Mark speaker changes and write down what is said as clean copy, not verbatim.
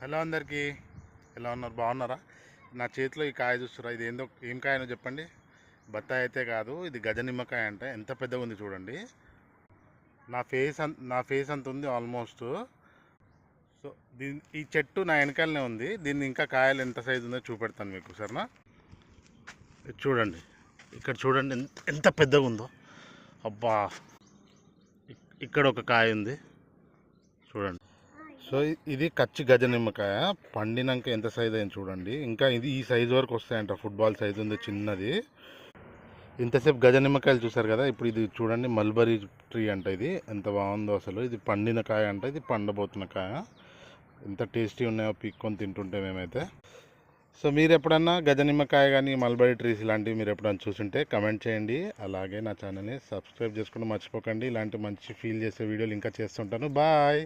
Speaker 1: Hello అందరికీ, ఎలా ఉన్నారు? బాగున్నారా? నా చేతిలో ఈ కాయ చూస్తారా? ఇది ఏందో, ఏం కాయనో చెప్పండి. బత్తాయి అయితే కాదు, ఇది గజ నిమ్మకాయ. అంటే ఎంత పెద్దగా ఉంది చూడండి. నా ఫేస్ అంత ఉంది ఆల్మోస్ట్. సో ఈ చెట్టు నా వెనకాలనే ఉంది. దీన్ని ఇంకా కాయలు ఎంత సైజు ఉందో చూపెడతాను మీకు, సరేనా? ఇది చూడండి, ఇక్కడ చూడండి ఎంత పెద్దగా ఉందో. అబ్బా, ఇక్కడ ఒక కాయ ఉంది చూడండి. సో ఇది కచ్చి గజ నిమ్మకాయ. పండినాక ఎంత సైజు అయింది చూడండి. ఇంకా ఇది ఈ సైజు వరకు వస్తాయంట. ఫుట్బాల్ సైజు ఉంది చిన్నది. ఇంతసేపు గజ నిమ్మకాయలు చూసారు కదా, ఇప్పుడు ఇది చూడండి మల్బరీ ట్రీ అంట. ఇది ఎంత బాగుందో అసలు. ఇది పండిన కాయ అంట, ఇది పండబోతున్న కాయ. ఎంత టేస్టీ ఉన్నాయో పీక్కొని తింటుంటే మేమైతే. సో మీరు ఎప్పుడన్నా గజ నిమ్మకాయ కానీ మల్బరీ ట్రీస్ ఇలాంటివి మీరు ఎప్పుడన్నా చూసుంటే కమెంట్ చేయండి. అలాగే నా ఛానల్ని సబ్స్క్రైబ్ చేసుకుంటూ మర్చిపోకండి. ఇలాంటి మంచి ఫీల్ చేసే వీడియోలు ఇంకా చేస్తుంటాను. బాయ్.